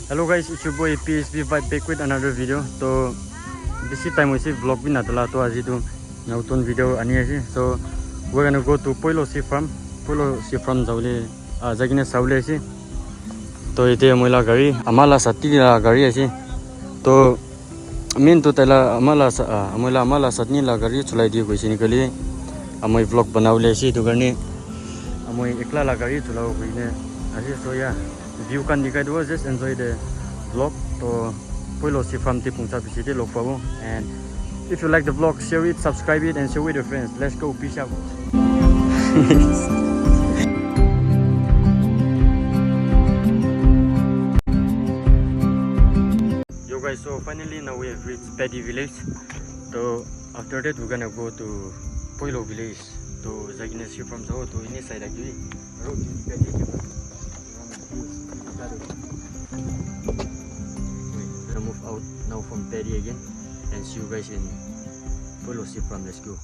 Hello guys, it's your boy PSB Vibe back with another video. So this time we see vlog bin natala to aji tu nyautun video ani ase. So we're gonna go to Poilwa farm. Poilwa farm jaule jagina saule ase. To ite moila gari amala sati la gari ase. To main to tala amala satni la gari chulai di koisi nikali amoi vlog banaule ase to garne amoi ekla la gari chulao koine ase. So yeah, view can dikai do just enjoy the vlog. To Poilwa farm ti pungsa bisite lok pabo, and if you like the vlog, share it, subscribe it, and share with your friends. Let's go, peace out. Yo guys, so finally now we have reached Paddy village. So after that we're gonna go to Poilwa village. To Zagina from Sao to ini side actually. We're gonna move out now from Paddy again and see you guys in Poilwa from. Let's go.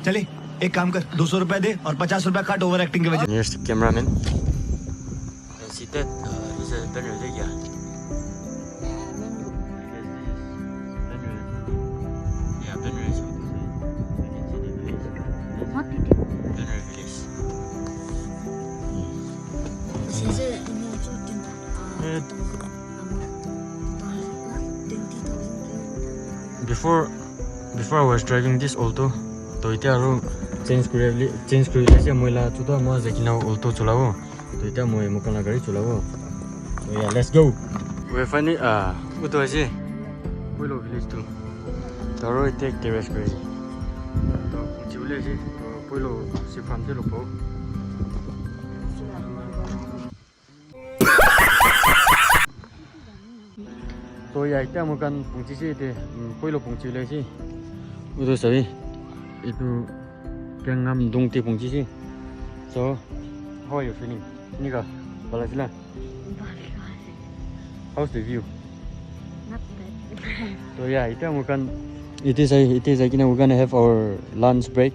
चले एक काम कर 200 रुपए दे और 50 रुपए काट over acting के वजह। Here's the cameraman. And see that is a banner there, yeah. Yeah, banner is what is it? What did you? Banner village. Before I was driving this auto, to ite aru change kuri ase moila chuda ma zakina auto chulao. To ite moi mokana gari chulao. So yeah, let's go. We finally uto ase Poilwa village to. Taro take terrace kuri. To chule ase to Poilwa farm je lopo. So yeah, ite mokan pungchi se ite Poilwa pungchi le ase. Uto sabi itu kengam dongti pungchi si. So how are you feeling? Nika balasila. How's the view? Not bad. So yeah, it is like we're gonna have our lunch break.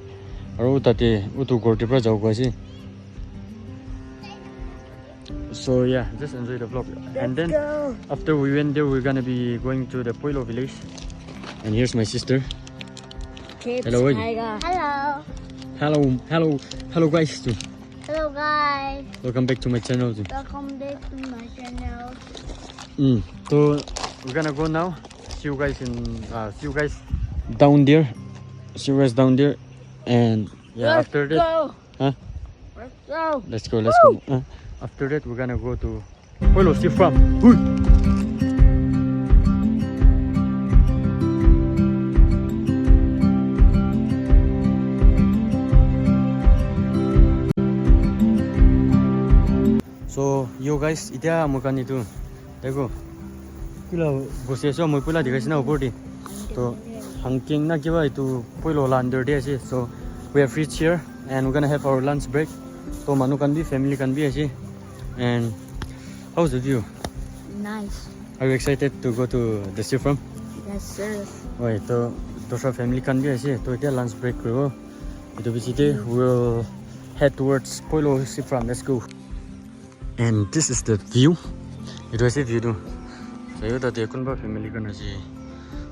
Aru tate utu gorti pra jau ko si. So yeah, just enjoy the vlog. And then after we went there, we're gonna be going to the Poilwa village. And here's my sister. Hello. Hello guys. Hello guys. Welcome back to my channel. Welcome back to my channel. So we're gonna go now. See you guys down there. See you guys down there. And yeah, Let's after that, go. huh? Let's go. Let's go. After that, we're gonna go to Poilwa farm. So yo guys, ita mukan itu, देखो, kila boseso mo pula di kasi na upor di, to hangking na kiba itu Poilwa lander di asi. So we have reached here and we're gonna have our lunch break. To manu kan bi, family kan bi asi. And how's the view? Nice. Are you excited to go to the sea farm? Yes sir. Wait, to dosra family kan bi asi. To ita lunch break kuro. Ito bisite we'll head towards Poilwa sea farm. Let's go. And this is the view. It was a view too. So you that kun ba family kan asi.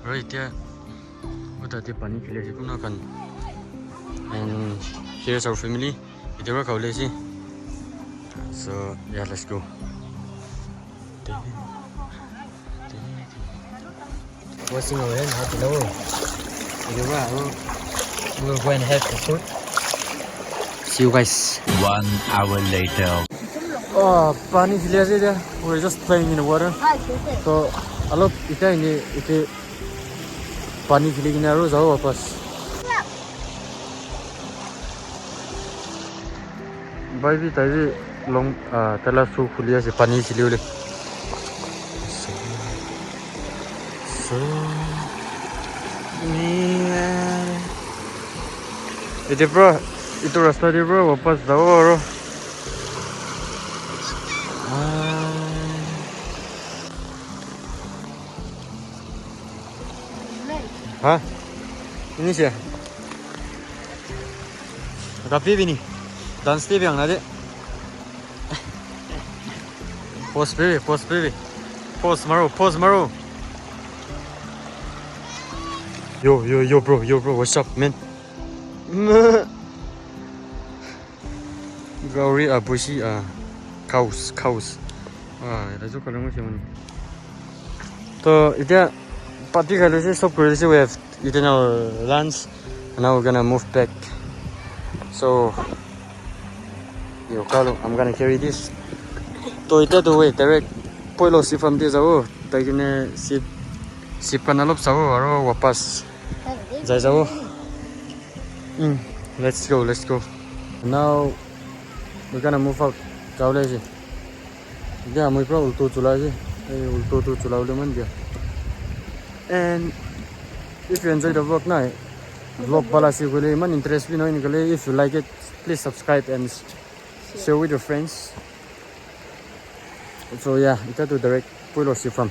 Right there. Uta te pani khile si kuna kan. And here's our family. Ito ba kaule si. So yeah, let's go. Washing our hands, how to know? We'll go and have the food. See you guys. 1 hour later. Oh, pani khile ase there. We're just playing in the water. So alop ite pani khile kina aro jao wapas. Bhai bhi tai long tala su khuliya se pani chili ole. So ite bro, itu rasta di bro wapas jao aro. Hah? Ini sih. Tapi ini. Dan Steve yang ada. Pause baby. Pause Maro. Yo bro, what's up man? Gauri abushi cows. That's what I'm saying. So ita party kalisi so crazy we have eaten our lunch and now we're gonna move back. So yo Carlo, I'm gonna carry this. To ita to way direct Poilwa si from this awo tagine si panalop sawo aro wapas jai jawo. Let's go. Now we're gonna move out. Jawle ji. Dia moi pro ulto chula ji. Ulto to chula ule man dia. And if you enjoy the vlog bala si gule man interest vi no in gule, if you like it, please subscribe and share with your friends. So yeah, ita to direct Poilwa si from.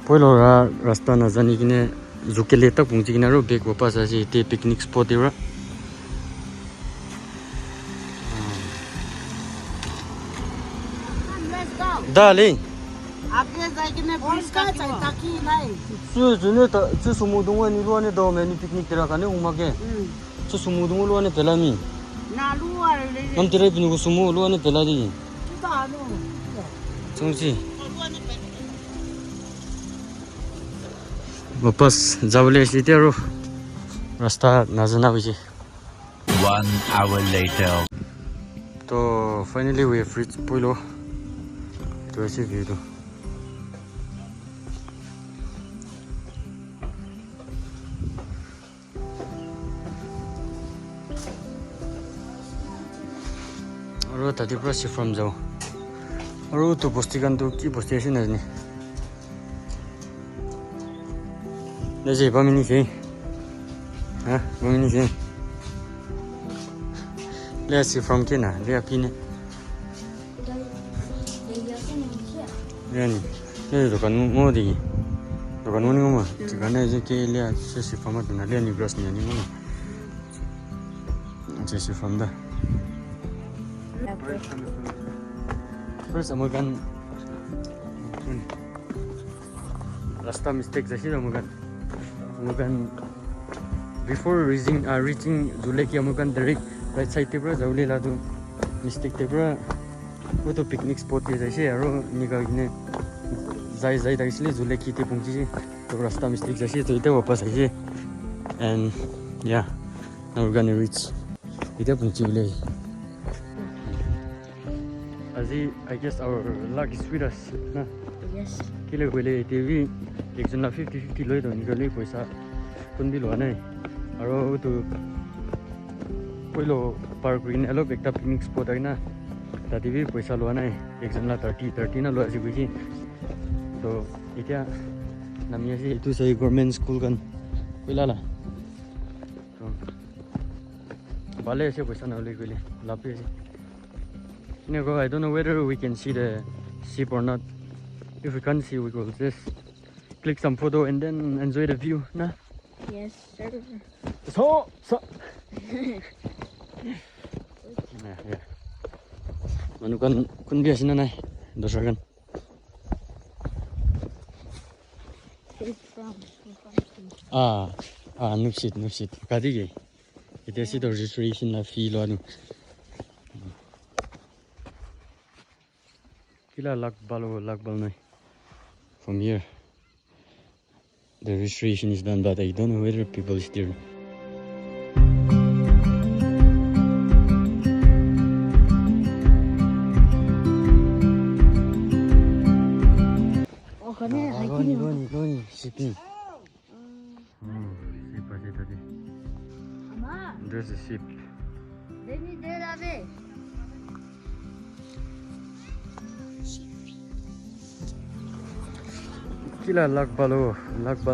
Poilwa rasta na jani kine zukele tak pungji kina ro bek wapas ase te picnic spot era. Let's go. Dali. आगे जाके bridge का ताकि नहीं June ta sumudungo ni lo ne do me ni picnic tera kane umage. Sumudungo lo ne pelami. ना लुआ ले Nam tera pinu sumu lo ne peladi. ता no Chungsi. Wapas jawle si tero rasta nazana biji. 1 hour later. So finally we have reached Poilwa. To see view to. Aro tadi prasi from jao. Aro to postikan to ki postation ni. Leje pamini ke. Pamini ke. Let's see from Kenya. They are pine. Yani, ini dokan mau di, dokan mana ngoma? Karena je ke lihat sesi from ada na lihat ni grass ni ani ngoma. Sesi from dah. First, amakan rasta mistake jadi amakan before reaching Zuleki amakan direct right side tebra jauhle la tu mistake tebra वो तो picnic spot के जैसे यारो निकाल ने जाई तक इसलिए Zuleki ते पहुंची तो रास्ता मिस्टेक जैसे तो इधर वापस आइए and yeah now we're gonna reach इधर पहुंची बोले Azi, I guess our luck is with us ना yes किले बोले TV एक जन 50-50 लोई तो निकले पैसा कौन भी लोआ नहीं और वो तो Poilwa park green अलग एक पिकनिक स्पॉट है ना tadi भी पैसा लोआ नहीं एक जन ला 30 ना लोआ सी कुछ तो इतना namanya sih itu saya government school kan Poilwa lah so balik sih पैसा ना ले कुछ लापे sih I don't know whether we can see the ship or not. If we can't see, we will just click some photo and then enjoy the view, nah? yes sir So. Yeah. Manu kan kun biasa na nai, dosa kan. Nupsit. Kadi ke? Itu sih registration la fee lo anu. Kila lag bal nai. From here, the registration is done, but I don't know whether people is there. oh kene Loni, shipping. Ship aja tadi. ama There's a ship. deni de ave Kila lag bal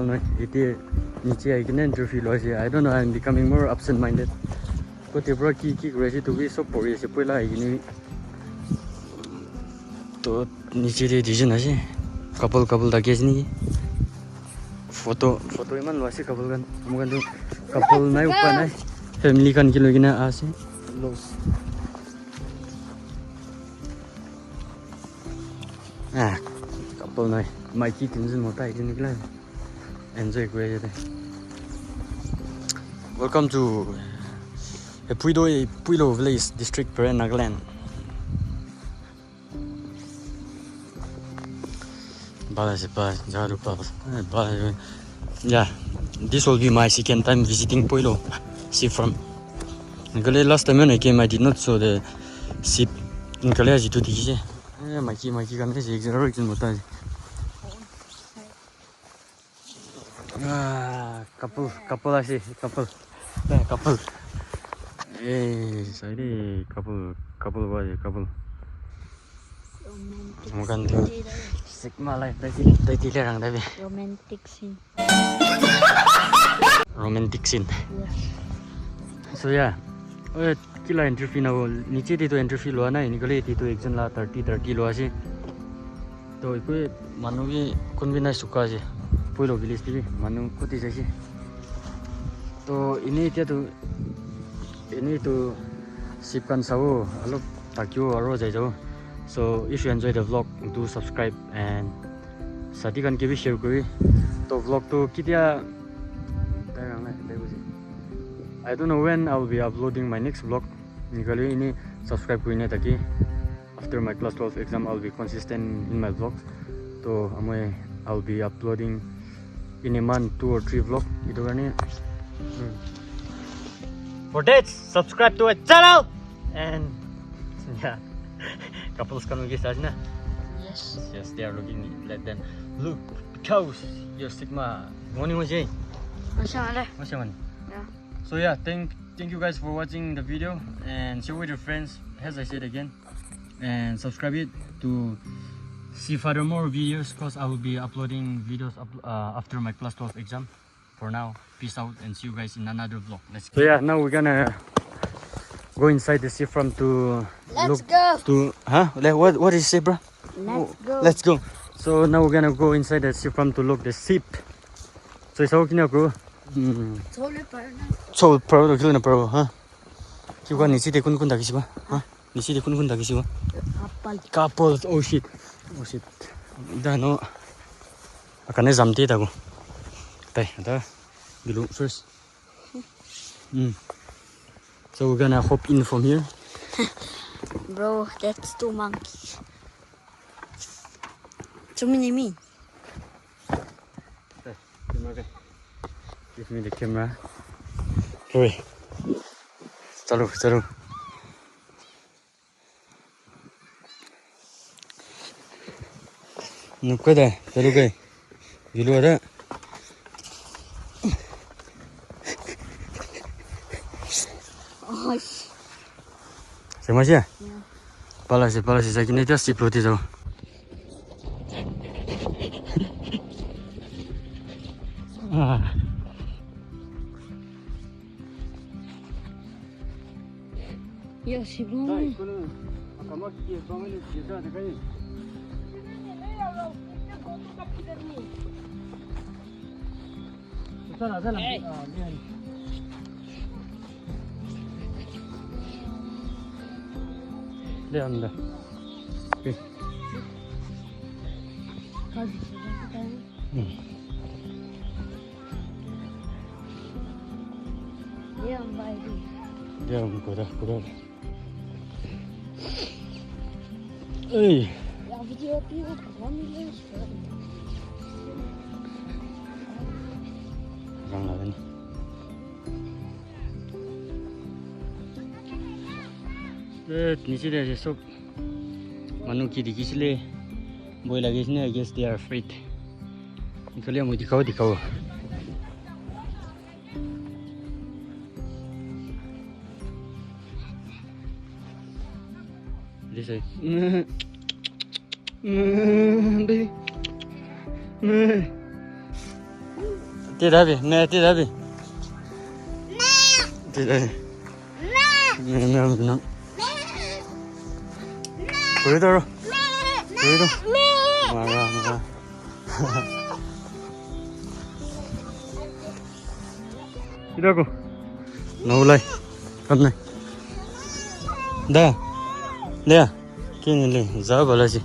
nai. Itu niche I can interview lo si I don't know I'm becoming more absent minded ko te bro ki crazy to be so pori se poila ai ni to niche de dijin ase couple da case ni photo iman lo ase couple kan amukan tu couple nai upa nai family kan kilo gina ase los couple nai mai ki tinjin mota ai ni kila enjoy great. Welcome to Poilwa village district per Nagaland. Yeah, this will be my second time visiting Poilwa seafront. Last time when I came, I did not show the ship. Couple I see, couple. Hey, sorry, couple. Romantic. Sigma life, Romantic scene. romantic scene. Yes. So yeah, kila interview na niche dito interview lo na ini kali dito exam la 30 lo ase. To ikoi manu ki kunbina suka ase. Poilwa village TV manu koti jai. To ini tu sipkan sao alok takyo aro jai jo. So if you enjoy the vlog, do subscribe and sati kan ke bhi share kori. To vlog to kitia I don't know when I will be uploading my next vlog. Nikali ini subscribe kori taki after my class 12 exam I will be consistent in my vlogs. So I'll be uploading in a month 2 or 3 vlog. Itu karena for that subscribe to our channel and yeah, couples kan lagi saja na. Yes, they are looking. Let them look because your stigma. Morning was Mashallah. Yeah. So yeah, thank you guys for watching the video and share with your friends. As I said again, and subscribe it to see further more videos because I will be uploading videos after my class 12 exam. For now, peace out and see you guys in another vlog. Let's go. So yeah, now we're gonna go inside the seafront to Let's go. To what is it, bro? Let's go. So now we're gonna go inside the seafront to look the ship. So it's okay now, bro. So pro killing pro, huh? You want to see the kun dakisiba? Huh? You see the kun dakisiba? Couple. Oh shit. Dano. Akane zamti tago. Below first. So we're gonna hop in from here. Bro, that's 2 monkeys. Too many me. Give me the camera. Hurry. Chalo. Nukada, chalo kai. Gilu ada. Sama sih? Pala sih. Saya kini dia sip roti tu. Yo, si bom. Dia anda. Okay. Dia baik. Dia kuda. Hey. Ya video piu kan ni. Orang lain. Niche dia so manu ki dikisile boy lagi sini. I guess they are afraid. Ikali mau dikau. Dia say, baby, Ti dabi, ne ti dabi. Ti dabi. No. Cuidado. Cuidado. Mara. Cuidado. No lai. Come này. Da. Nè. Cái này lên, giá bảo là gì?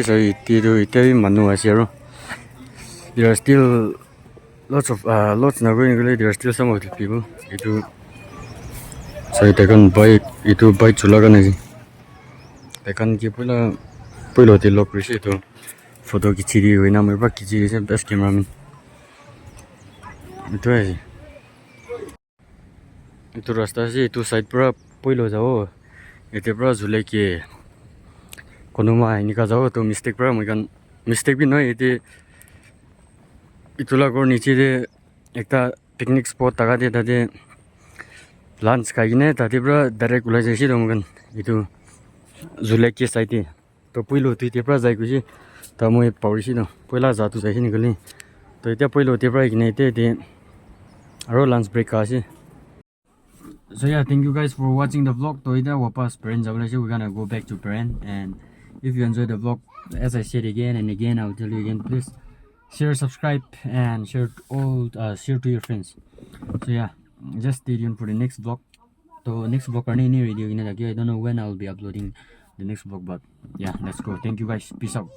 So there are still lots Nagaland. There are still some of the people. So they can buy chula kan aji. They can keep pula the lock rishi to photo kichiri hoina mai ba kichiri se best cameraman. Itu aji. Itu rasta se itu side pura poilo jao. Ete pura zulai ke konoma inika jao to mistake pura moi kan mistake bhi nahi ete itula gor niche de ekta picnic spot taga de tade lunch kaine tade pura direct ulai jaisi to moi itu zulai ke side to poilo tu te pura jai guji ta moi paurisi no poila ja tu jaisi nikali to eta poilo te pura ikine te aro lunch break ka ase. So yeah, thank you guys for watching the vlog. To ida wapas parent jawla se, we're gonna go back to parent. And if you enjoyed the vlog, as I said again and again, I will tell you again, please share, subscribe, and share to your friends. So yeah, just stay tuned for the next vlog. So next vlog or any video in it, I don't know when I will be uploading the next vlog, but yeah, let's go. Thank you guys. Peace out.